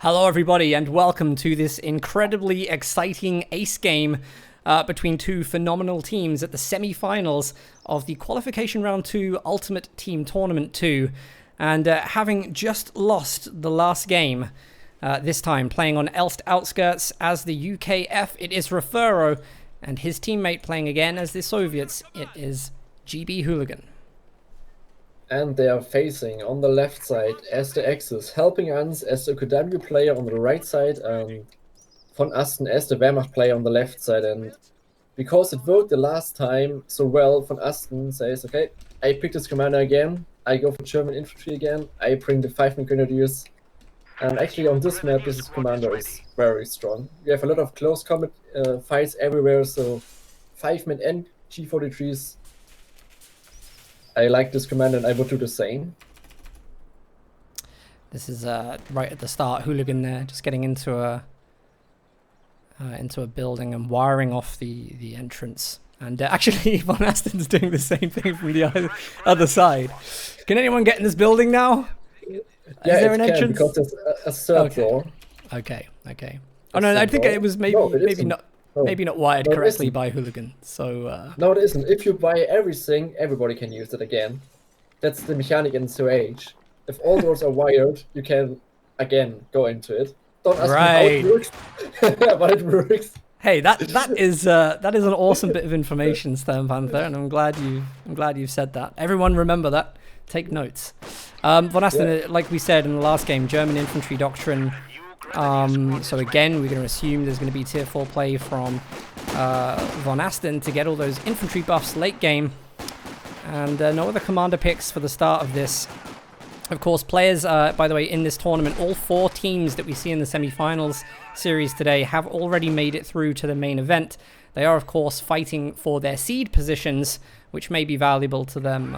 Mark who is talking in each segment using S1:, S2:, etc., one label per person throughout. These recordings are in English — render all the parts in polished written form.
S1: Hello everybody and welcome to this incredibly exciting ace game between two phenomenal teams at the semi-finals of the Qualification Round 2 Ultimate Team Tournament 2. And having just lost the last game, this time playing on Elst Outskirts as the UKF, it is Refero, and his teammate playing again as the Soviets, it is GB Hooligan.
S2: And they are facing on the left side as the Axis, helping us as the KW player on the right side, and von Asten as the Wehrmacht player on the left side. And because it worked the last time so well, von Asten says, okay, I pick this commander again, I go for German infantry again, I bring the 5-man grenadiers. And actually on this map, this commander is very strong. We have a lot of close combat fights everywhere, so 5-man and G43s. I like this commander and I would do the same.
S1: This is right at the start, Hooligan there, just getting into a building and wiring off the entrance. And actually, von Asten's doing the same thing from the other side. Can anyone get in this building now?
S2: Yeah,
S1: is there an entrance?
S2: Because there's a third floor.
S1: Okay. Oh no, I think it was maybe not wired correctly by Hooligan. So
S2: no, it isn't. If you buy everything, everybody can use it again. That's the mechanic in SOH. If all doors are wired, you can again go into it. Don't ask me how it works, but it works.
S1: Hey, that is an awesome bit of information, Stormpanther, and I'm glad you've said that. Everyone remember that. Take notes. Von Asten, like we said in the last game, German infantry doctrine. So again, we're going to assume there's going to be tier 4 play from von Asten to get all those infantry buffs late game. And no other commander picks for the start of this. Of course, players, by the way, in this tournament, all 4 teams that we see in the semi-finals series today have already made it through to the main event. They are, of course, fighting for their seed positions, which may be valuable to them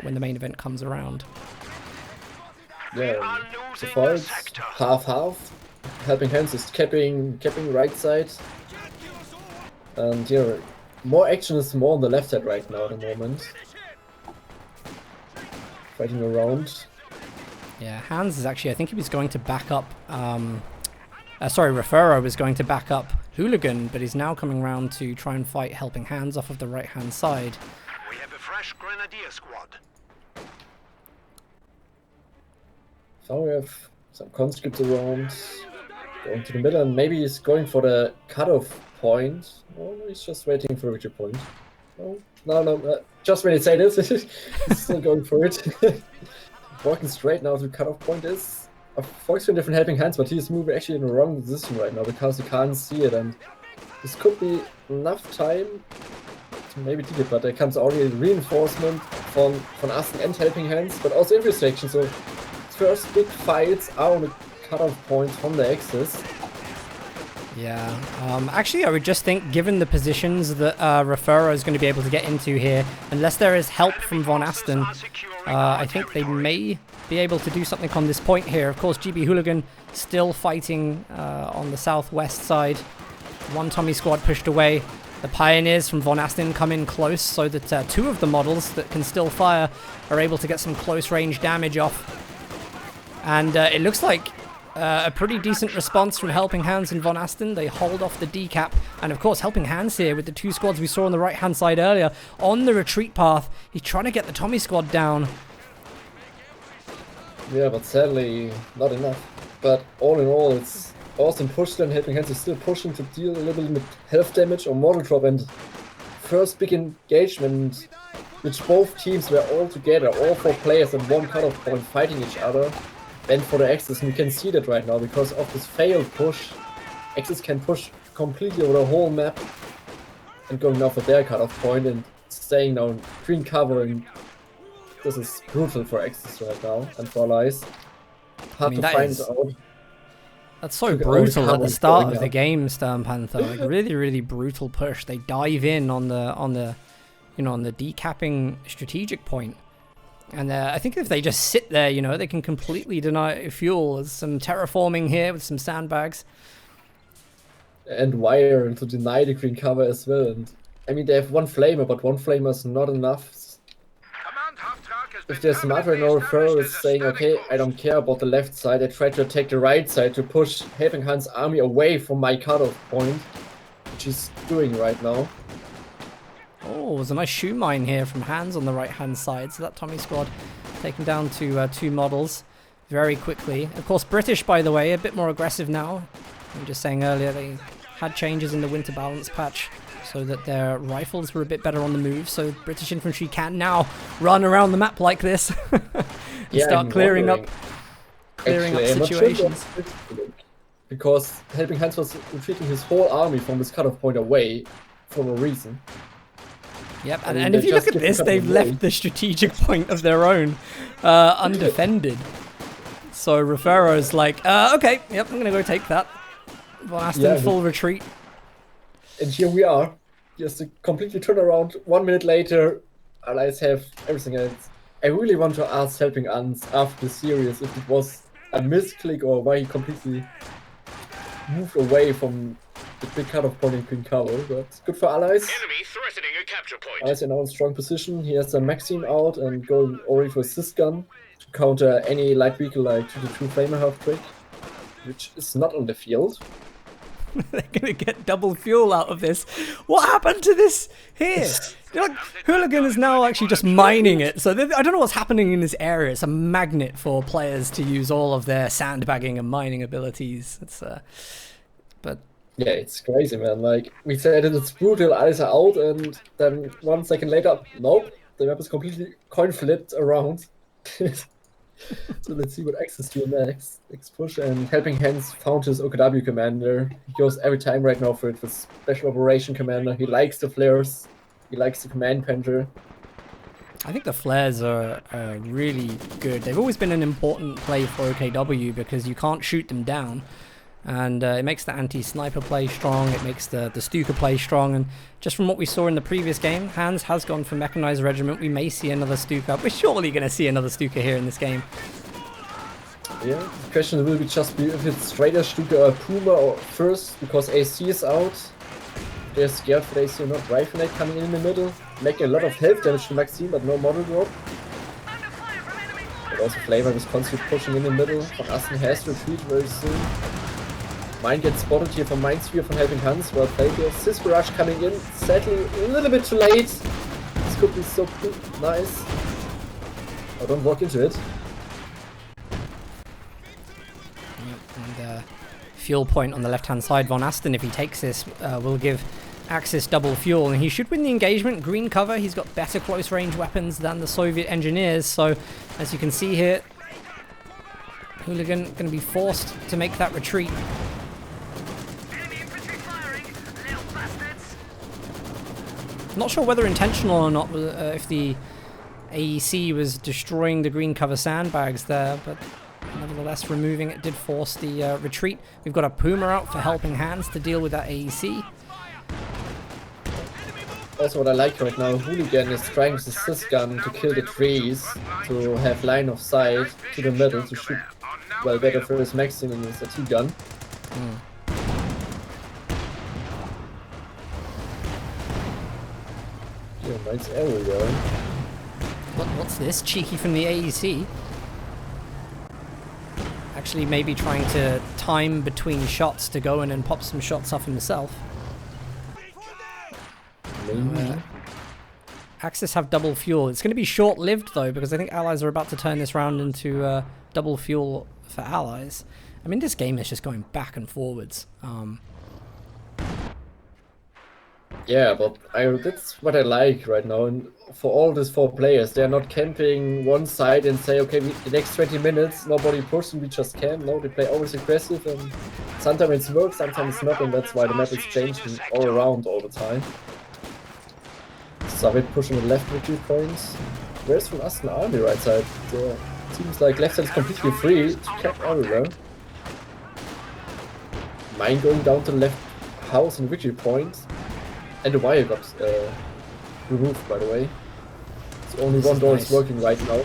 S1: when the main event comes around.
S2: Yeah, so far it's half-half. Helping Hands is capping right side. And yeah, more action is more on the left side right now at the moment. Fighting around.
S1: Yeah, Hans is actually, I think he was going to back up, Refero was going to back up Hooligan, but he's now coming around to try and fight Helping Hands off of the right-hand side.
S3: We have a fresh grenadier squad.
S2: So we have some conscripts around, going to the middle, and maybe he's going for the cutoff point. Oh, he's just waiting for a victory point. No, just when he say this, he's still going for it. Walking straight now to the cutoff point is a Volkswagen different Helping Hands, but he's moving actually in the wrong position right now because he can't see it, and this could be enough time to maybe take it, but there comes already a reinforcement from Asten and Helping Hands, but also infrastructure, so first big fights are on the cutoff point from the Axis.
S1: Yeah, actually I would just think, given the positions that Refero is going to be able to get into here, unless there is help from von Asten, I think they may be able to do something on this point here. Of course, GB Hooligan still fighting on the southwest side. One Tommy squad pushed away. The Pioneers from von Asten come in close so that 2 of the models that can still fire are able to get some close range damage off. And it looks like a pretty decent response from Helping Hands and von Asten. They hold off the decap. And of course, Helping Hands here with the 2 squads we saw on the right-hand side earlier on the retreat path. He's trying to get the Tommy squad down.
S2: Yeah, but sadly, not enough. But all in all, it's Austin pushed and Helping Hands is still pushing to deal a little bit with health damage or model drop. And first big engagement, which both teams were all together, all 4 players at one cutoff point fighting each other. And for the Axis, and you can see that right now because of this failed push. Axis can push completely over the whole map and going now for their cutoff point and staying now in green cover, and this is brutal for Axis right now and for Allies. Hard to find out.
S1: That's so brutal at the start of the game, Stormpanther. Like really brutal push. They dive in on the decapping strategic point. And I think if they just sit there, they can completely deny fuel. There's some terraforming here with some sandbags.
S2: And wire to deny the green cover as well. And I mean, they have 1 flamer, but 1 flamer is not enough.
S3: Command Auftrag has
S2: if they're smart right now, Furrow is saying, okay, I don't care about the left side. I try to attack the right side to push Helping Hand's army away from my cutoff point, which he's doing right now.
S1: Oh, there's a nice shoe mine here from Hans on the right-hand side. So that Tommy squad taken down to 2 models very quickly. Of course, British, by the way, a bit more aggressive now. I was just saying earlier they had changes in the winter balance patch so that their rifles were a bit better on the move. So British infantry can now run around the map like this and start clearing up situations.
S2: Because Helping Hands was retreating his whole army from this cutoff point away for no reason.
S1: Yep, and if you look at this, they've left the strategic point of their own undefended. So Refero's like, okay, yep, I'm going to go take that. Von Asten, full retreat.
S2: And here we are. Just a completely turnaround. 1 minute later, Allies have everything else. I really want to ask Helping Hands after the series if it was a misclick or why he completely moved away from the big cutoff point in Queen Cover, but good for Allies.
S3: Enemy threatening a capture point.
S2: Allies are now in strong position. He has the Maxim out and going already for assist gun to counter any light vehicle like UTT2 Flamer half trick, which is not on the field.
S1: They're gonna get double fuel out of this. What happened to this here? Like, Hooligan is now actually just mining it. So I don't know what's happening in this area. It's a magnet for players to use all of their sandbagging and mining abilities. It's but
S2: yeah, it's crazy, man. Like we said, it's brutal. Allies are out, and then 1 second later, nope, the map is completely coin flipped around. So let's see what Axis do next. Next push, and Helping Hands found his OKW commander. He goes every time right now for it with Special Operation Commander. He likes the flares. He likes the Command Panther.
S1: I think the flares are really good. They've always been an important play for OKW because you can't shoot them down. And it makes the anti-sniper play strong, it makes the Stuka play strong, and just from what we saw in the previous game, Hans has gone for Mechanized Regiment. We may see another Stuka. We're surely going to see another Stuka here in this game.
S2: Yeah, the question will be just if it's straighter Stuka or Puma or first, because AC is out. They're scared for AC or not. Rifle Knight coming in the middle, making a lot of health damage to Maxime, but no model drop. But also Flavor is constantly pushing in the middle. Von Asten has to retreat very soon. Mine gets spotted here from Mindsphere from Helping Hands. Well played here. Sis Barrage coming in. Sadly, a little bit too late. This could be so nice. Oh, don't walk into it.
S1: And fuel point on the left-hand side. Von Asten, if he takes this, will give Axis double fuel. And he should win the engagement. Green cover. He's got better close-range weapons than the Soviet engineers. So, as you can see here, Hooligan going to be forced to make that retreat. Not sure whether intentional or not, if the AEC was destroying the green cover sandbags there, but nevertheless removing it did force the retreat. We've got a Puma out for Helping Hands to deal with that AEC.
S2: Also what I like right now, Hooligan is trying with the assist gun to kill the trees, to have line of sight to the middle to shoot well better for his maximum with the T-gun. Yeah, nice area.
S1: What's this? Cheeky from the AEC. Actually maybe trying to time between shots to go in and pop some shots off himself. Axis have double fuel. It's going to be short-lived though, because I think Allies are about to turn this round into double fuel for Allies. I mean, this game is just going back and forwards.
S2: Yeah, but that's what I like right now. And for all these 4 players, they're not camping one side and say, okay, the next 20 minutes, nobody pushing, we just camp. No, they play always aggressive, and sometimes it works, sometimes it's not, and that's why the map is changing all around all the time. Soviet pushing the left retreat points. Where's from Asten army right side? Seems like left side is completely free. It's kept everywhere. Mine going down to the left house and retreat point. And the wire got removed, by the way. So only one door is working right now.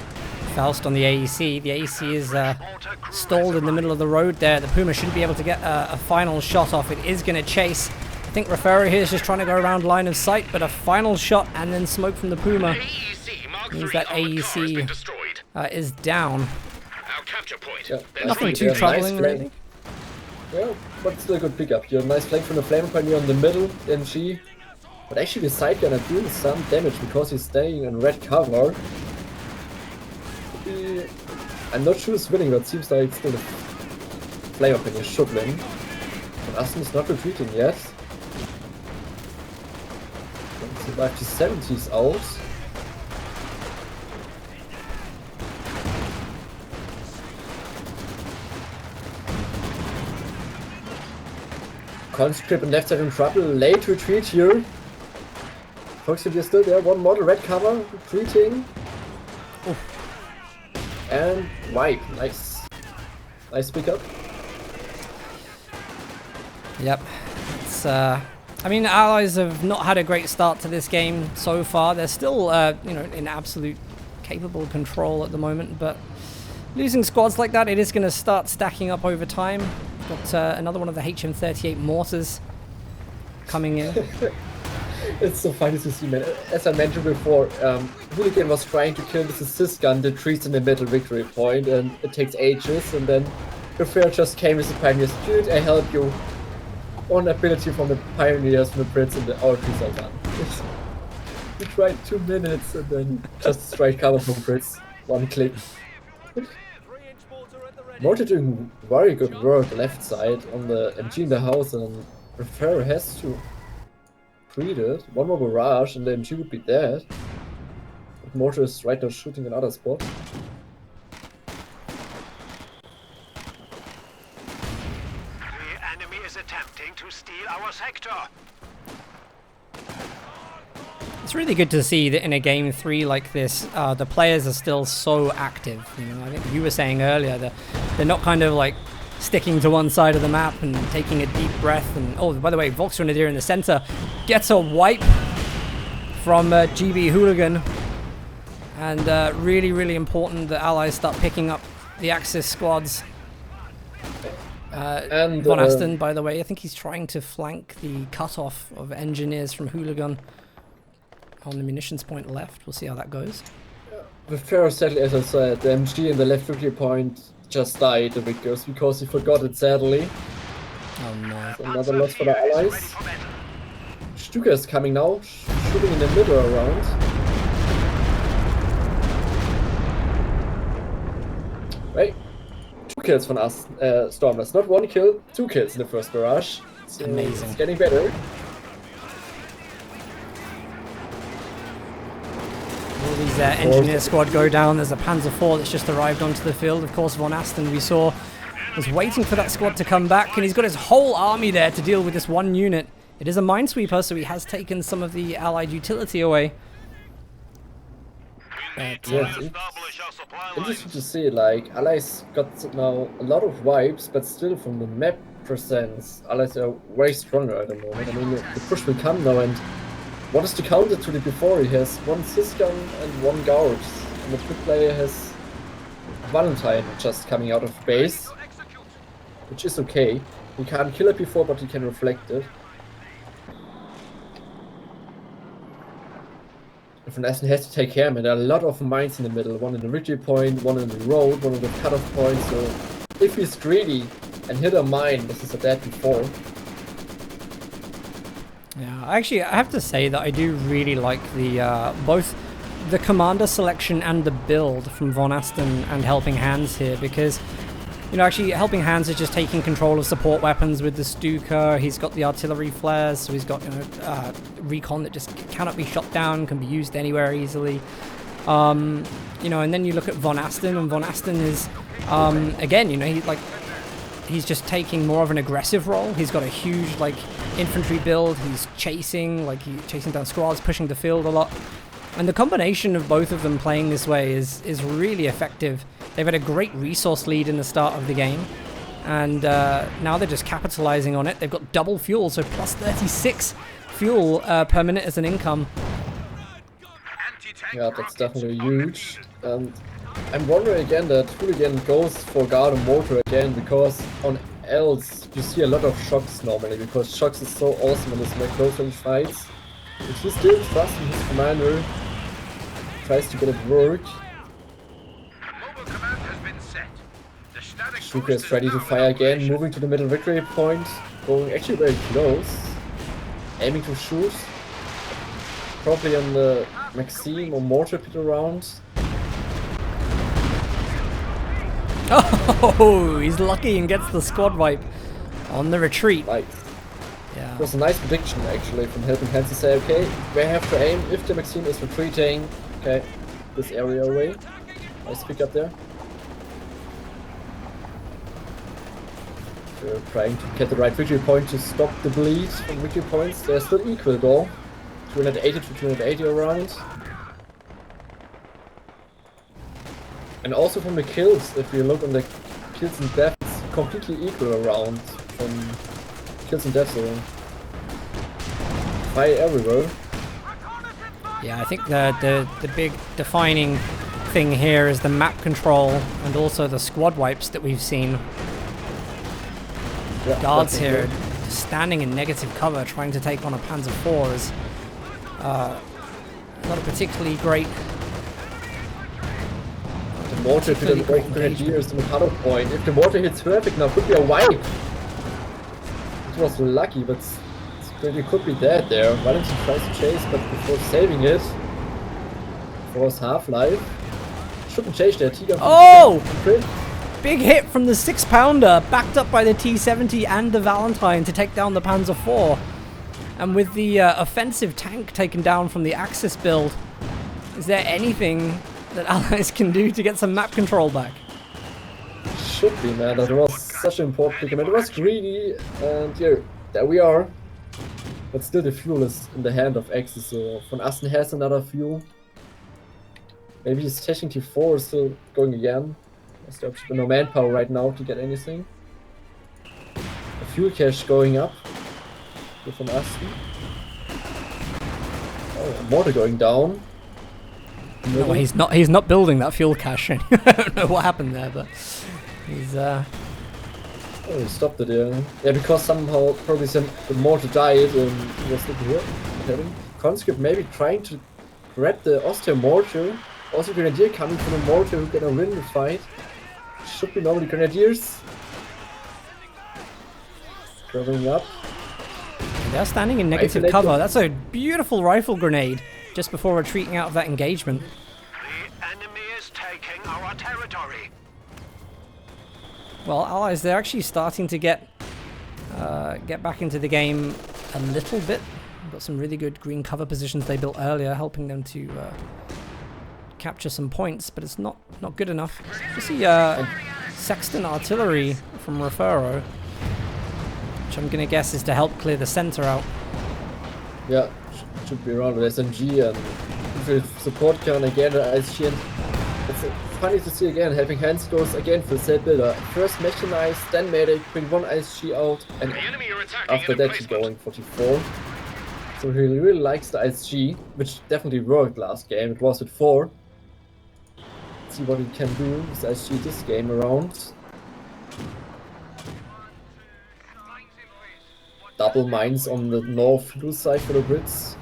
S1: Faust on the AEC. The AEC is stalled in the middle of the road there. The Puma shouldn't be able to get a final shot off. It is going to chase. I think Referi here is just trying to go around line of sight, but a final shot and then smoke from the Puma Means
S3: 3
S1: that
S3: armored cars been
S1: AEC
S3: destroyed.
S1: is down.
S3: Our capture point.
S2: Yeah,
S3: Then
S1: Nothing
S2: think
S1: too
S2: yeah, nice
S1: troubling,
S2: flank.
S1: really.
S2: Yeah, but still a good pickup here. Nice flank from the Flame Pioneer on the middle, MG. But actually the side gunner doing some damage because he's staying in red cover. I'm not sure it's winning, but it seems like still the Flame Pioneer should win. But Aston is not retreating yet. Survive to 70s out. Conscript and left side in trouble. Late retreat here. Foxy, we're still there. One model, red cover, retreating. Oof. And wipe. Nice. Nice pickup.
S1: Yep. It's I mean, Allies have not had a great start to this game so far. They're still, you know, in absolute capable control at the moment, but losing squads like that, it is going to start stacking up over time. Got another one of the HM38 mortars coming in.
S2: It's so funny to see, man. As I mentioned before, Hooligan was trying to kill this assist gun that treats in the middle victory point, and it takes ages, and then the fair just came with the Pioneers. Dude, I help you. One ability from the Pioneers, from the Brits, and our trees are done. We tried 2 minutes, and then just straight cover from Brits. One click. Mortar doing very good work left side on the MG in the house, and Refer has to treat it. One more barrage and the MG would be dead. But Mortar is right now shooting another spot.
S3: The enemy is attempting to steal our sector.
S1: It's really good to see that in a game 3 like this, the players are still so active. You know, I think you were saying earlier that they're not kind of like sticking to one side of the map and taking a deep breath. And oh, by the way, Volksgrenadier in the center gets a wipe from GB Hooligan. And really, really important that Allies start picking up the Axis squads.
S2: And
S1: Von Asten, by the way, I think he's trying to flank the cutoff of engineers from Hooligan on the munitions point left. We'll see how that goes.
S2: The fair sadly, as I said, the MG in the left victory point just died, the victors, because he forgot it sadly.
S1: Oh no.
S2: So another loss for the Allies. Stuka is coming now, shooting in the middle around. Right. 2 kills from us, Stormless. Not 1 kill, 2 kills in the first barrage. So
S1: amazing.
S2: It's getting better.
S1: All these engineer squad go down. There's a Panzer IV that's just arrived onto the field. Of course, Von Asten, we saw, was waiting for that squad to come back, and he's got his whole army there to deal with this one unit. It is a minesweeper, so he has taken some of the Allied utility away. But,
S2: Yes, interesting to see, like, Allies got now a lot of wipes, but still from the map presence, Allies are way stronger at the moment. I mean, the push will come now, and what is the counter to the before? He has 1 Sysgun and 1 Gauge, and the quick player has Valentine just coming out of base, which is okay. He can't kill it before, but he can reflect it. Von Asten has to take care of it. There are a lot of mines in the middle, one in the ridge point, one in the road, one in the cutoff point, so if he's greedy and hit a mine, this is a dead before.
S1: yeah, actually, I have to say that I do really like the both the commander selection and the build from Von Asten and Helping Hands here, because, you know, actually Helping Hands is just taking control of support weapons with the Stuka. He's got the artillery flares, so he's got, you know, recon that just cannot be shot down, can be used anywhere easily. You know, and then you look at Von Asten, and Von Asten is, again, you know, he's just taking more of an aggressive role. He's got a huge, like, infantry build. He's chasing down squads, pushing the field a lot. And the combination of both of them playing this way is really effective. They've had a great resource lead in the start of the game, and now they're just capitalizing on it. They've got double fuel, so plus 36 fuel per minute as an income.
S2: Yeah, that's definitely huge. And I'm wondering again that Hooligan goes for guard and mortar again, because on else you see a lot of shocks normally, because shocks is so awesome in this close range fights. If he's still trusting his commander, tries to get it work.
S3: Mobile command has been set. The static
S2: Shuka
S3: boost
S2: is ready to
S3: now in
S2: fire again,
S3: operation.
S2: moving to the middle victory point, going actually very close, aiming to shoot, probably on the Maxime or mortar pit around.
S1: Oh, he's lucky and gets the squad wipe on the retreat.
S2: Like,
S1: Yeah.
S2: it was a nice prediction actually from Helping Hands to say, okay, we have to aim if the Maxime is retreating, okay, this area away. Nice pick up there. We're trying to get the right victory point to stop the bleed from victory points. They're still equal though. 280 to 280 around. And also from the kills, if you look on the kills and deaths, completely equal around from kills and deaths around. Fire everywhere.
S1: Yeah, I think the big defining thing here is the map control and also the squad wipes that we've seen.
S2: Yeah,
S1: Guards here
S2: definitely.
S1: standing in negative cover trying to take on a Panzer IV is not a particularly great.
S2: The mortar hit the grenadiers on the cutoff point. If the mortar hits perfect now, could be a wipe. It was lucky, but it could be dead there. Valentin tries to chase, but before saving it, was half-life. Shouldn't chase that.
S1: Oh! Big hit from the 6-pounder, backed up by the T-70 and the Valentine to take down the Panzer IV. And with the offensive tank taken down from the Axis build, is there anything that Allies can do to get some map control back?
S2: Should be, man. That was such an important predicament. It was greedy, and yeah, there we are. But still, the fuel is in the hand of Axis, so Von Asten has another fuel. Maybe his Technik T4 is still going again. There's no manpower right now to get anything. The fuel cache going up. Here from Asten. Oh, mortar going down.
S1: No, he's not building that fuel cache. I don't know what happened there, but he's
S2: Oh, he stopped it, yeah. Yeah, because somehow probably the mortar died and he was looking here. Okay. Conscript maybe trying to grab the Austrian mortar. Also Grenadier coming from the mortar who gonna win the fight. Should be normally Grenadiers. Traveling up.
S1: they're standing in negative cover. That's a beautiful rifle grenade just before retreating out of that engagement.
S3: The enemy is taking our territory.
S1: Well, Allies, they're actually starting to get back into the game a little bit. Got some really good green cover positions they built earlier, helping them to capture some points, but it's not good enough. You see Sexton artillery from Refero, which I'm gonna guess is to help clear the center out.
S2: Yeah, should be around with SMG and with support can again ISG, and it's funny to see again Helping Hands goes again for set builder. First mechanized, then medic, bring one ISG out, and after that he's going 44. So he really likes the ISG, which definitely worked last game. It was with 4. Let's see what he can do with ISG this game around. Double mines on the north fuel side for the Brits.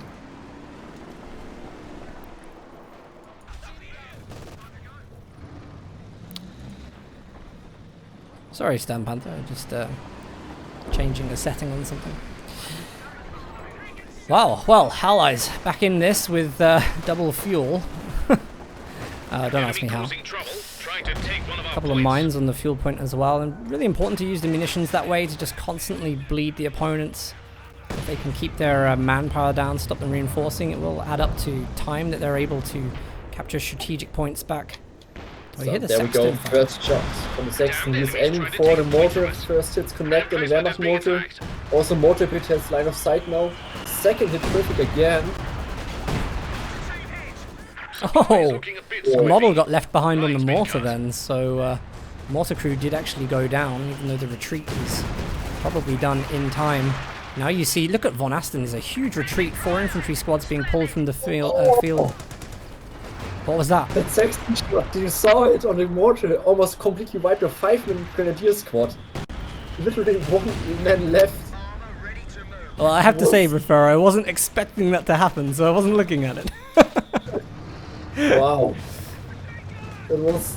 S1: Sorry, Stan Panther, just changing the setting on something. Wow, well, Allies back in this with double fuel. Don't ask me how. A couple of mines on the fuel point as well, and really important to use the munitions that way to just constantly bleed the opponents. If they can keep their manpower down, stop them reinforcing, it will add up to time that they're able to capture strategic points back. Oh,
S2: So there we go, first shot from the Sexton. He's aiming for the mortar. First hits connect on the Wehrmacht mortar. Also mortar pit has line of sight now. Second hit perfect again.
S1: Oh, the model got left behind on the mortar then, so mortar crew did actually go down, even though the retreat was probably done in time. Now you see, look at Von Asten, there's a huge retreat, 4 infantry squads being pulled from the field. What was that?
S2: That Sexton shot, you saw it on the mortar, almost completely wiped a 5-man grenadier squad. Literally 1 man left.
S1: Well, I have to say, Refero, I wasn't expecting that to happen, so I wasn't looking at it.
S2: Wow. It was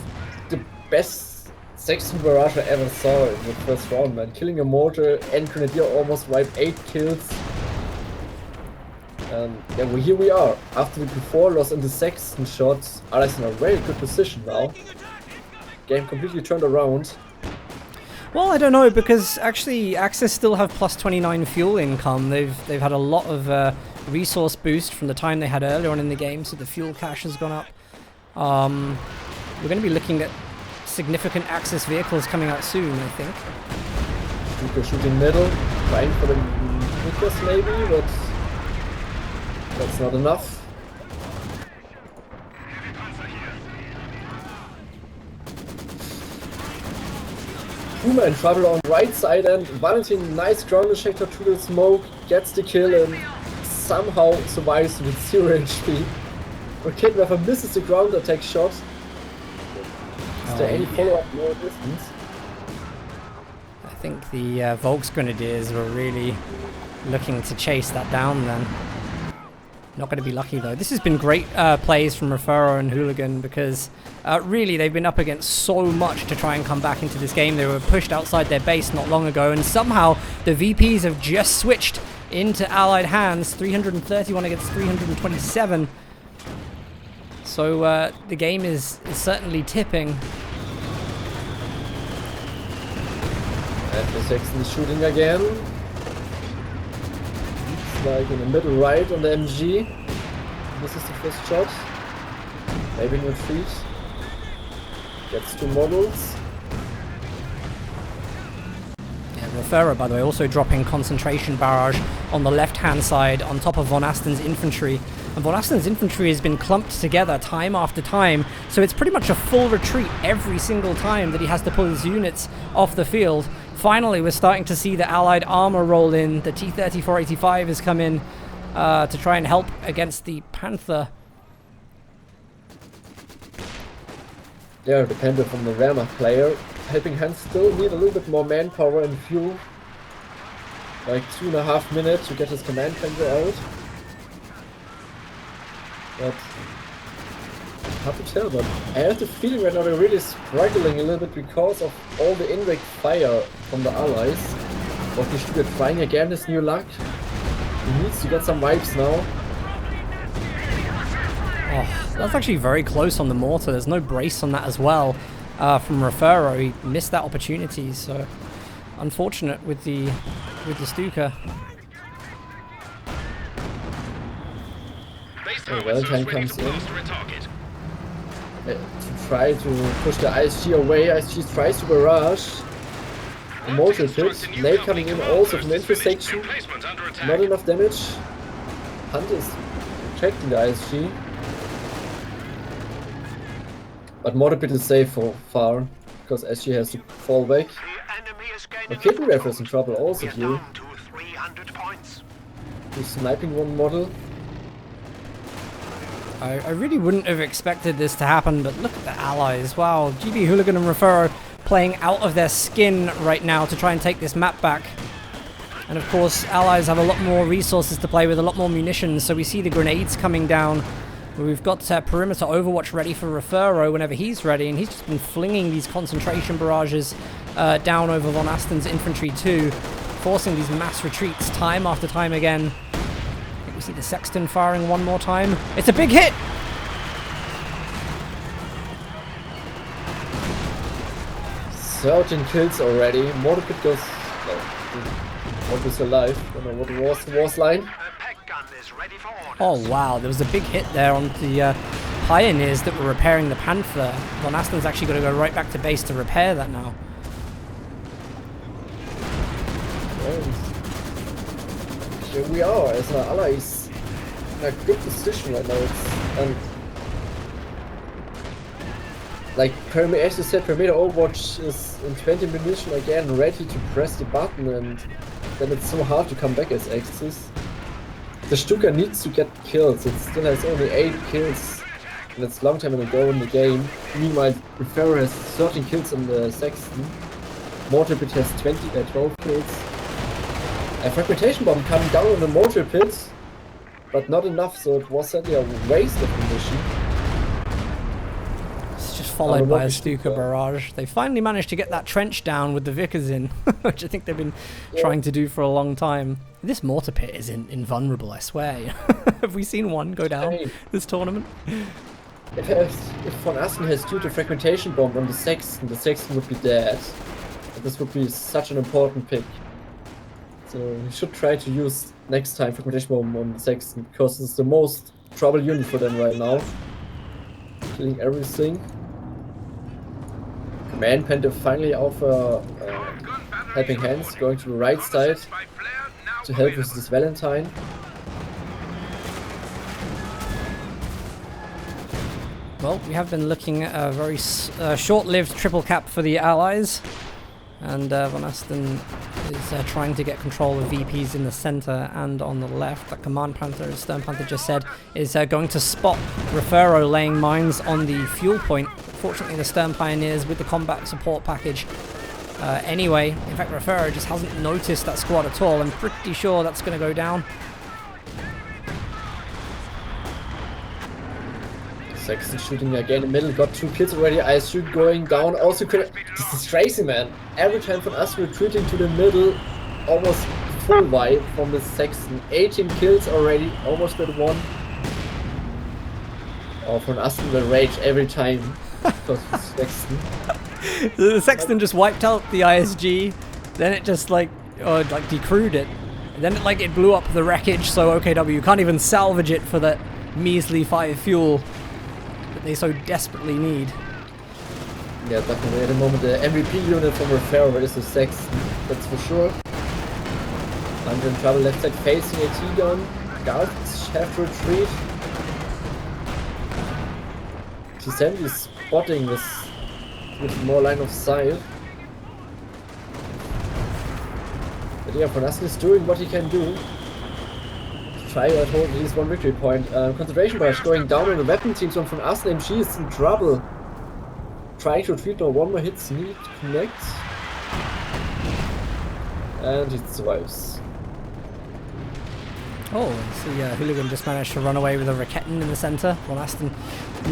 S2: the best Sexton barrage I ever saw in the first round, man. Killing a mortar and grenadier almost wiped 8 kills. Yeah, well, here we are. After the before loss in the Sexton shots, Alex in a very good position now. Game completely turned around.
S1: Well, I don't know, because actually Axis still have plus 29 fuel income. They've had a lot of resource boost from the time they had earlier on in the game, so the fuel cache has gone up. We're going to be looking at significant Axis vehicles coming out soon, I think.
S2: Stuka shooting middle, trying for the nucleus maybe, but that's not enough. Puma in trouble on right side, and Valentin, nice ground injector to the smoke, gets the kill and somehow survives with 0 HP. Raketenwerfer misses the ground attack shot. Is there any follow-up more distance?
S1: I think the Volksgrenadiers were really looking to chase that down then. Not going to be lucky though. This has been great plays from Refero and Hooligan, because really they've been up against so much to try and come back into this game. They were pushed outside their base not long ago, and somehow the VPs have just switched into Allied hands. 331 against 327. So the game is certainly tipping.
S2: And the Sexton is shooting again. Like in the middle right on the MG. This is the first shot. Maybe in retreat. Gets 2 models.
S1: Yeah, Refero, by the way, also dropping concentration barrage on the left-hand side on top of Von Asten's infantry. And Von Asten's infantry has been clumped together time after time, so it's pretty much a full retreat every single time that he has to pull his units off the field. Finally, we're starting to see the Allied armor roll in. The T-3485 has come in to try and help against the Panther.
S2: They are dependent on the Wehrmacht player. Helping Hands still need a little bit more manpower and fuel. Like 2.5 minutes to get his command center out. But hard to tell, but I have the feeling right now they're really struggling a little bit because of all the indirect fire from the allies. But he should be trying again his new luck. He needs to get some wipes now.
S1: Oh, that's actually very close on the mortar. There's no brace on that as well from Refero. He missed that opportunity, so unfortunate with the Stuka.
S2: So Valentine comes in to try to push the ISG away. ISG tries to barrage. A mortar pit. Nade coming in also from the intersection. Not enough damage. Hunt is protecting the ISG. But mortar pit is safe for far, because SG has to fall back. Raketenwerfer is in trouble also here. He's sniping one model.
S1: I really wouldn't have expected this to happen, but look at the allies. Wow, GB Hooligan and Refero playing out of their skin right now to try and take this map back. And of course, allies have a lot more resources to play with, a lot more munitions, so we see the grenades coming down. We've got perimeter overwatch ready for Refero whenever he's ready, and he's just been flinging these concentration barrages down over Von Asten's infantry too, forcing these mass retreats time after time again. We see the Sexton firing one more time. It's a big hit!
S2: Certain kills already. Mortar pit goes... What was alive? I don't know what was the wars line.
S1: Oh wow, there was a big hit there on the Pioneers that were repairing the Panther. Von Asten's actually got to go right back to base to repair that now.
S2: Here we are, as our allies in a good position right now. Like as you said, perimeter overwatch is in 20 munition again, ready to press the button, and then it's so hard to come back as Axis. The Stuka needs to get kills. It still has only 8 kills, and it's a long time ago in the game. Meanwhile, Refero has 13 kills on the Sexton. Mortar Pit has 12 kills. A fragmentation bomb coming down on the mortar pit, but not enough, so it was certainly a waste of ammunition.
S1: followed by a Stuka barrage. They finally managed to get that trench down with the Vickers in, which I think they've been trying to do for a long time. This mortar pit is invulnerable, I swear. Have we seen one go down this tournament?
S2: If Von Asten has due to fragmentation bomb on the Sexton would be dead. This would be such an important pick. So he should try to use next time fragmentation bomb on the Sexton, because it's the most trouble unit for them right now. Killing everything. Command Panther finally offer helping hands, going to the right side to help with this Valentine.
S1: Well, we have been looking at a very short-lived triple cap for the Allies, and Von Asten is trying to get control of VPs in the center and on the left. That Command Panther, as Stern Panther just said, is going to spot Refero laying mines on the fuel point. Fortunately, the Stern Pioneers with the combat support package. Anyway, in fact, Refero just hasn't noticed that squad at all. I'm pretty sure that's going to go down.
S2: Sexton shooting again in the middle, got 2 kills already. I assume going down also could. This is crazy, man. Every time from us retreating to the middle, almost full wipe from the Sexton. 18 kills already, almost at 1. Oh, from us in the rage every time because of the Sexton.
S1: The Sexton just wiped out the ISG, then it just decrewed it, and then it blew up the wreckage. So OKW can't even salvage it for that measly 5 fuel they so desperately need.
S2: Yeah, definitely. At the moment, the MVP unit from Refero is the Sexton, that's for sure. Under in trouble, left side facing a T-gun. Guards have to retreat. T70 is spotting this with more line of sight. But yeah, Von Asten is doing what he can do. Try to hold at least 1 victory point. Concentration barrage going down on the weapon teams on Von Asten. MG is in trouble. Trying to retreat now, 1 more hits need to connect. And it survives.
S1: Oh, so yeah, Hooligan just managed to run away with a Raketten in the center. Von Asten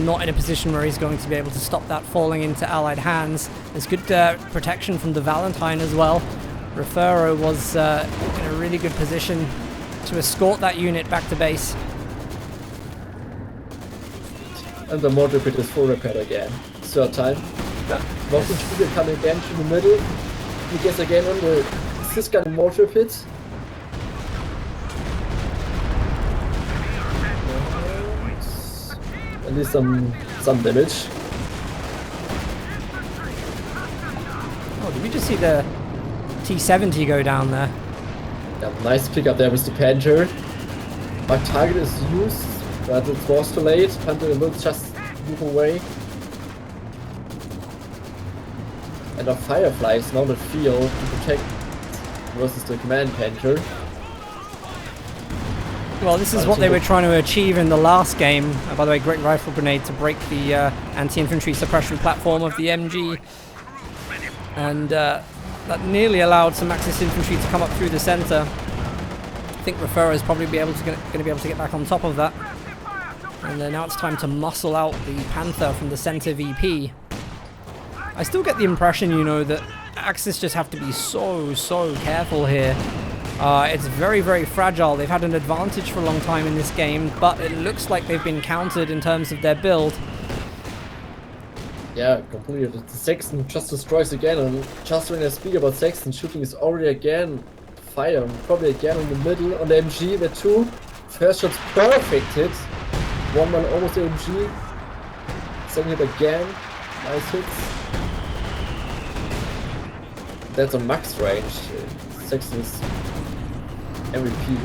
S1: not in a position where he's going to be able to stop that falling into Allied hands. There's good protection from the Valentine as well. Refero was in a really good position to escort that unit back to base.
S2: And the mortar pit is full repaired again. 3rd time. Mortar pit coming again to the middle. He gets again on the Ciscan mortar pit. At least some damage.
S1: Oh, did we just see the T70 go down there?
S2: Yeah, nice pick up there with the Panther. My target is used, but it was too late. Panther will just move away. And our Firefly is now in the field to protect versus the Command Panther.
S1: Well, this is what they were trying to achieve in the last game. By the way, great rifle grenade to break the anti-infantry suppression platform of the MG. And that nearly allowed some Axis infantry to come up through the center. I think Refero is probably going to be able to get back on top of that. And now it's time to muscle out the Panther from the center VP. I still get the impression, that Axis just have to be so careful here. It's very, very fragile. They've had an advantage for a long time in this game, but it looks like they've been countered in terms of their build.
S2: Yeah, completely. The Sexton just destroys again, and just when I speak about Sexton, shooting is already again fire, probably again in the middle on the MG. The 2 first shots perfect hit. 1 man almost the MG. Second hit again. Nice hits. That's a max range. Sexton is MVP.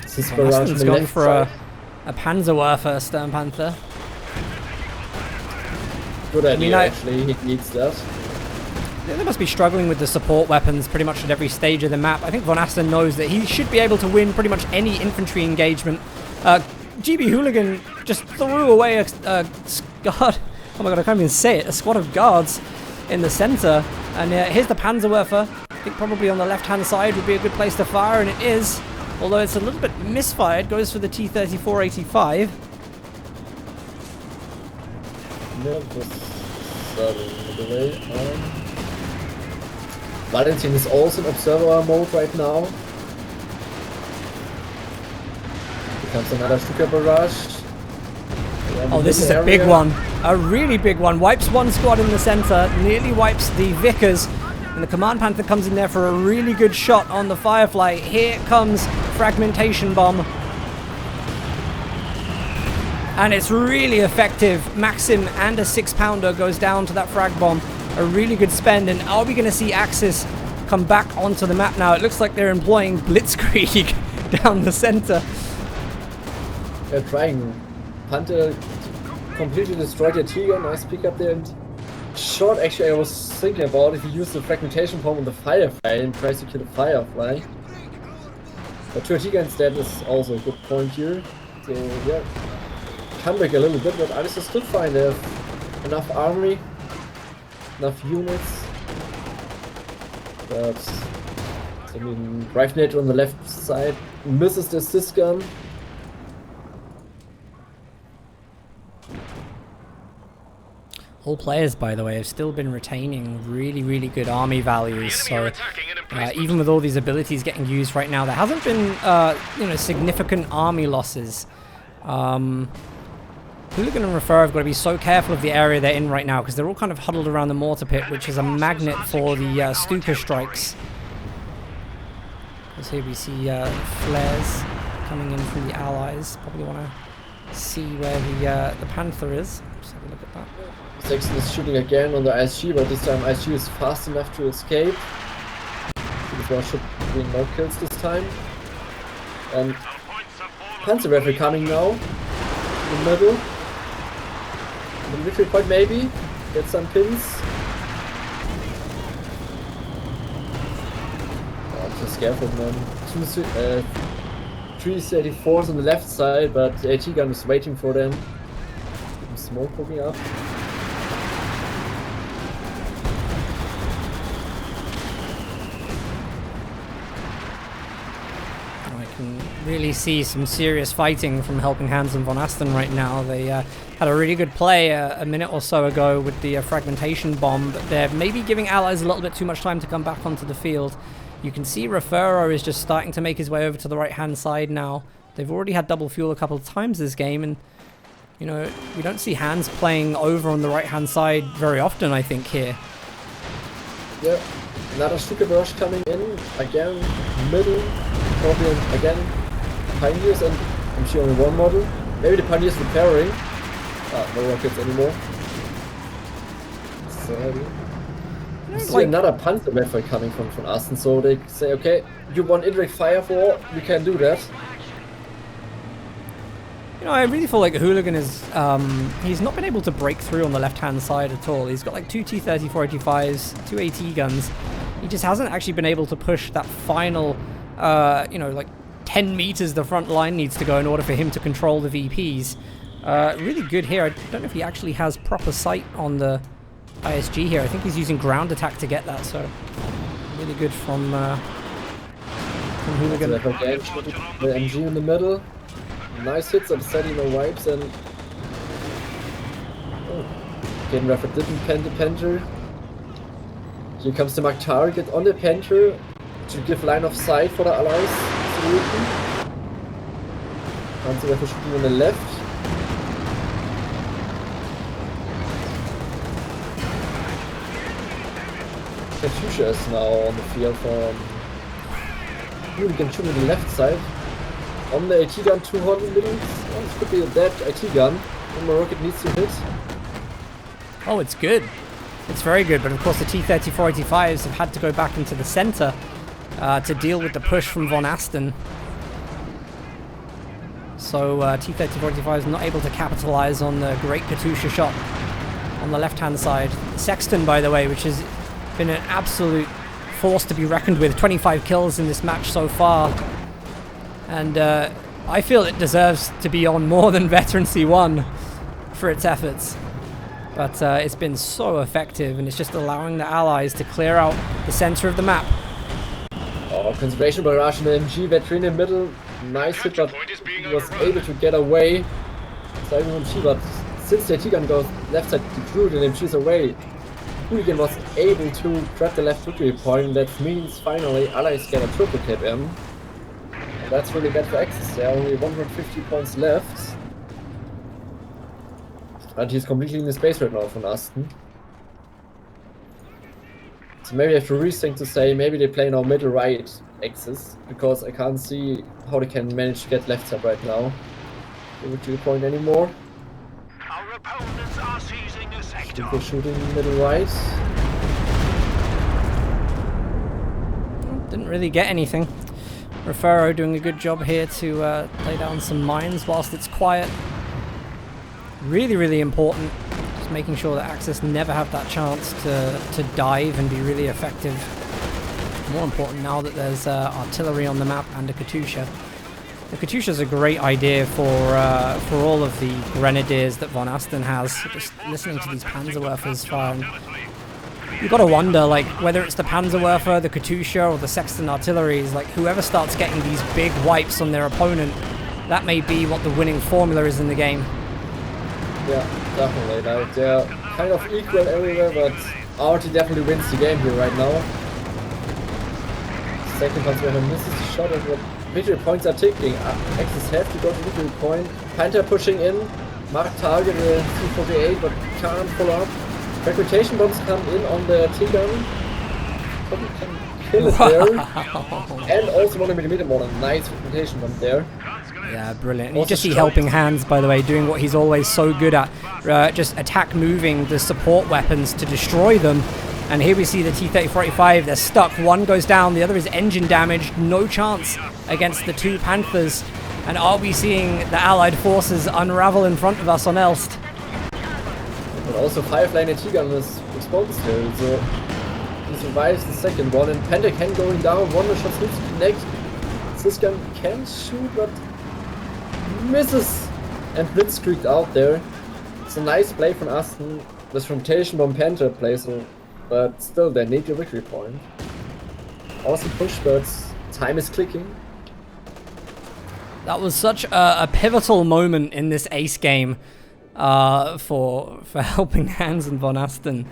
S1: Aston's gone for a Panzerwerfer, Stern Panther.
S2: Good idea, actually. He needs that.
S1: They must be struggling with the support weapons pretty much at every stage of the map. I think Von Asten knows that he should be able to win pretty much any infantry engagement. GB Hooligan just threw away a guard. Oh my god, I can't even say it. A squad of guards in the center. And here's the Panzerwerfer. I think probably on the left-hand side would be a good place to fire, and it is. Although it's a little bit misfired. Goes for the T-34-85.
S2: Yeah, just the way. Valentin is also in observer mode right now. Here comes another Stuka barrage.
S1: Oh, this is a big one. A really big one. Wipes one squad in the center, nearly wipes the Vickers. And the Command Panther comes in there for a really good shot on the Firefly. Here comes Fragmentation Bomb. And it's really effective. Maxim and a 6-pounder goes down to that frag bomb. A really good spend. And are we going to see Axis come back onto the map now? It looks like they're employing Blitzkrieg down the center.
S2: They're trying. Panther completely destroyed your Tiger. Nice pick up there. And short, actually, I was thinking about if you use the Fragmentation Bomb on the Firefly and tries to kill the Firefly. But to a Tiger instead is also a good point here. So, yeah. Come back a little bit, but Alice is still fine. They have enough armory, enough units. But I mean, Drive Net on the left side misses the assist gun.
S1: All players, by the way, have still been retaining really, really good army values. So even with all these abilities getting used right now, there hasn't been significant army losses. Hooligan and Refer have got to be so careful of the area they're in right now because they're all kind of huddled around the mortar pit, which is a magnet for the Stuka strikes. Because here we see flares coming in from the allies. Probably want to see where the Panther is. Just have a look at that.
S2: Saxon is shooting again on the ISG, but this time ISG is fast enough to escape. This one should be no kills this time. And Panzer Rifle coming now. In the middle. Military point maybe. Get some pins. Oh, just careful, man. 334s on the left side, but the AT gun is waiting for them. Smoke poking up.
S1: Really see some serious fighting from Helping Hands and Von Asten right now. They had a really good play a minute or so ago with the fragmentation bomb, but they're maybe giving allies a little bit too much time to come back onto the field. You can see Refero is just starting to make his way over to the right hand side now. They've already had double fuel a couple of times this game, and you know, we don't see Hands playing over on the right hand side very often, I think, here.
S2: Yeah, another Stuka Rush coming in again, middle, probably again. Pioneers, and I'm sure only one model. Maybe the Pioneers repairing. No rockets anymore. So, you see another Panzer Rifle coming from Aston, so they say, okay, you want indirect fire for, you can do that.
S1: You know, I really feel like Hooligan is, he's not been able to break through on the left-hand side at all. He's got like 2 T-3485s, 2 AT guns. He just hasn't actually been able to push that final, like 10 meters the front line needs to go in order for him to control the VPs. Really good here. I don't know if he actually has proper sight on the ISG here. I think he's using ground attack to get that, so really good from Hooligan.
S2: The MG in the middle. Nice hits and steady no wipes, and again Rafford didn't pen the Panther. Here comes the Mark target on the Panther to give line of sight for the allies. Panzer Rifle shooting on the left. Katusha is now on the field from Hooligan shooting on the left side. On the AT gun, 200 middles. Oh, this could be a dead AT gun. One more rocket needs to hit.
S1: Oh, it's good. It's very good, but of course the T-3485s have had to go back into the center to deal with the push from Von Asten. So T-3485 is not able to capitalize on the great Katusha shot on the left-hand side. Sexton, by the way, which has been an absolute force to be reckoned with. 25 kills in this match so far. And I feel it deserves to be on more than Veteran C1 for its efforts. But it's been so effective, and it's just allowing the allies to clear out the center of the map.
S2: Oh, Conservation Barrage in the MG, Veteran in the middle. Nice hit, but he was able to get away. Simon MG, but since the T-gun goes left side to Crude and MG's away, Hooligan was able to grab the left victory point. That means finally Allies get a triple cap in. And that's really bad for Axis. There are only 150 points left. And he's completely in the space right now from Aston. So maybe I have to rethink to say maybe they play now middle right axis, because I can't see how they can manage to get left side right now. The victory point anymore.
S3: Our opponents are seizing a sector.
S2: They're shooting middle right.
S1: Didn't really get anything. Refero doing a good job here to lay down some mines whilst it's quiet. Really, really important. Just making sure that Axis never have that chance to dive and be really effective. More important now that there's artillery on the map and a Katusha. The Katusha's a great idea for all of the grenadiers that Von Asten has. Just listening to these Panzerwerfers fire. You've got to wonder, like, whether it's the Panzerwerfer, the Katusha, or the Sexton artilleries, like, whoever starts getting these big wipes on their opponent, that may be what the winning formula is in the game.
S2: Yeah, definitely. Like, they're kind of equal everywhere, but RT definitely wins the game here right now. Second Panzerwerfer misses the shot of what victory points are ticking. Axis have to go to victory point. Panther pushing in. Mark target C-48, but can't pull up. Fragmentation bombs come in on the T-gun. Probably can kill it there. And also 1mm mortar. Nice fragmentation bomb there.
S1: Yeah, brilliant. You just see Helping Hands, by the way, doing what he's always so good at. Just attack moving the support weapons to destroy them. And here we see the T-30-45, they're stuck. One goes down, the other is engine damaged. No chance against the two Panthers. And are we seeing the Allied forces unravel in front of us on Elst?
S2: But also 5-line T-gun is exposed here, so he survives the second one. And Panther can going down, one shot needs to connect. This gun can shoot, but misses. And blitzkrieged out there. It's a nice play from Aston. This rotation bomb Panther play, so, but still they need a victory point. Awesome push, but time is clicking.
S1: That was such a pivotal moment in this ace game for Helping Hands and Von Asten.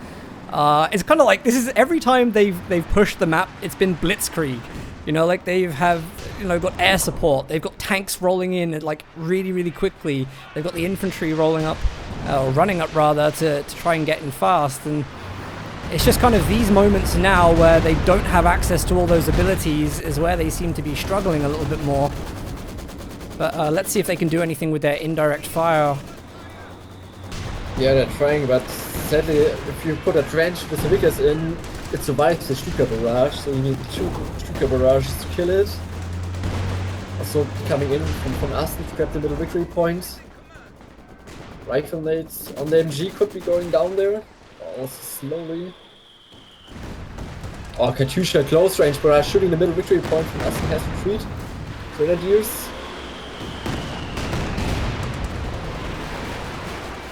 S1: It's kind of like, this is every time they've pushed the map, it's been blitzkrieg. You know, like they've got air support, they've got tanks rolling in like really, really quickly. They've got the infantry rolling up, or running up rather, to try and get in fast. And it's just kind of these moments now where they don't have access to all those abilities is where they seem to be struggling a little bit more. But let's see if they can do anything with their indirect fire.
S2: Yeah, they're trying, but sadly, if you put a trench with the Vickers in, it survives the Stuka barrage, so you need two Stuka barrages to kill it. Also coming in from Aston to grab the middle victory point. Rifle nades on the MG could be going down there. Also slowly. Oh, Katusha close range barrage shooting the middle victory point from Aston has to retreat. Grenadiers.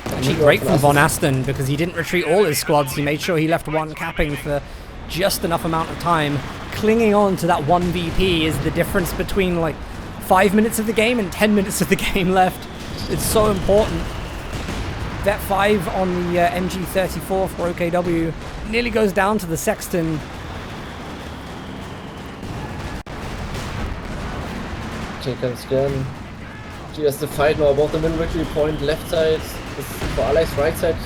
S1: Actually great from Von Asten, because he didn't retreat all his squads. He made sure he left one capping for just enough amount of time. Clinging on to that 1 VP is the difference between like 5 minutes of the game and 10 minutes of the game left. It's so important. Vet 5 on the MG34 for OKW nearly goes down to the Sexton.
S2: Check and scan. She has to fight now about the middle victory point. Left side is for Allies, right side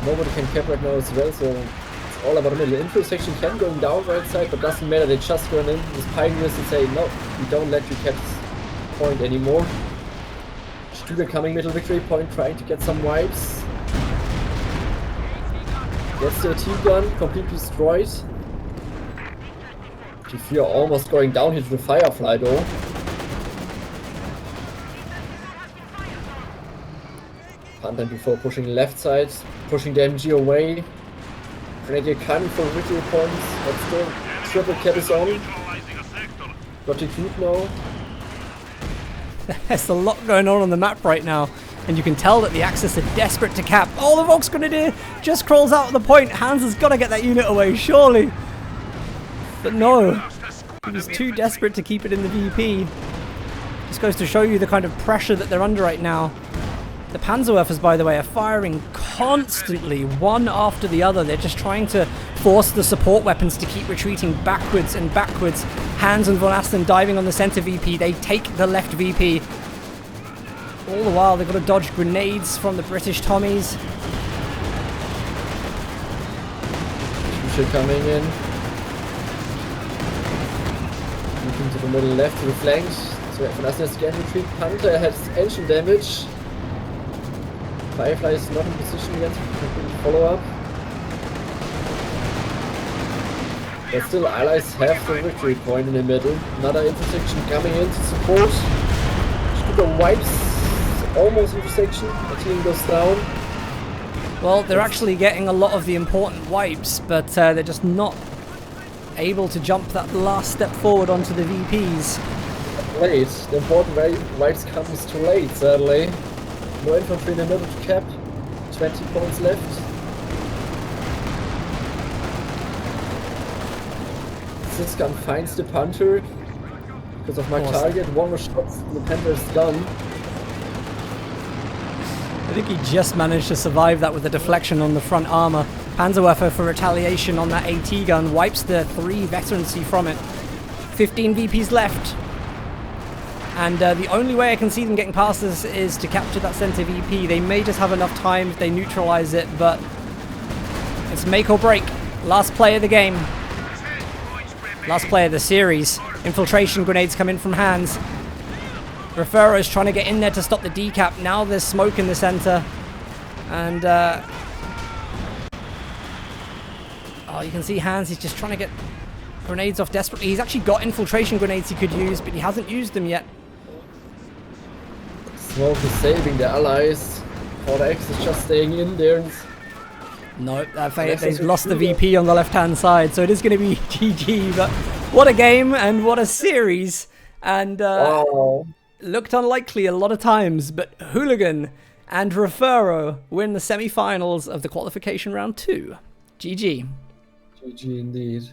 S2: nobody can cap right now as well, so it's all about the middle. Info section can go down right side, but doesn't matter, they just run in with Pioneers and say no, we don't let you cap this point anymore. Stuka coming middle victory point, trying to get some wipes. Gets the T-gun completely destroyed. T4 almost going down here to the Firefly though. Panther before pushing left side, pushing the MG away. Grenadier coming for victory points, but still triple cap is on. Got the cube now.
S1: There's a lot going on the map right now, and you can tell that the Axis are desperate to cap. Oh, the Volksgrenadier just crawls out of the point. Hans has got to get that unit away, surely. But no, he was too desperate to keep it in the VP. This goes to show you the kind of pressure that they're under right now. The Panzerwerfers, by the way, are firing constantly, one after the other. They're just trying to force the support weapons to keep retreating backwards and backwards. Hans and Von Asten diving on the center VP. They take the left VP. All the while, they've got to dodge grenades from the British Tommies.
S2: Coming in. Moving to the middle left to the flanks. So Von Asten has again retreat. Panther has engine damage. Firefly is not in position yet. Follow up. But still, allies have the victory point in the middle. Another intersection coming in to support. Stuka wipes almost intersection. The team goes down.
S1: Well, they're actually getting a lot of the important wipes, but they're just not able to jump that last step forward onto the VPs.
S2: Late. The important wipes comes too late, sadly. No infantry in the middle to cap. 20 points left. Siskan finds the punter. Because of my target, one more shot, the Panther is done.
S1: I think he just managed to survive that with a deflection on the front armor. Panzerwerfer for retaliation on that AT gun wipes the 3 veterancy from it. 15 VPs left. And the only way I can see them getting past this is to capture that center VP. They may just have enough time if they neutralize it, but it's make or break. Last play of the game. Last play of the series. Infiltration grenades come in from Hans. Refero is trying to get in there to stop the decap. Now there's smoke in the center. And, oh, you can see Hans, he's just trying to get grenades off desperately. He's actually got infiltration grenades he could use, but he hasn't used them yet.
S2: Smoke is saving the allies. 4X is just staying in there.
S1: No, they've lost the VP on the left-hand side, so it is going to be GG. But what a game and what a series. And,
S2: wow.
S1: Looked unlikely a lot of times, but Hooligan and Refero win the semi-finals of the qualification round 2. GG.
S2: GG indeed.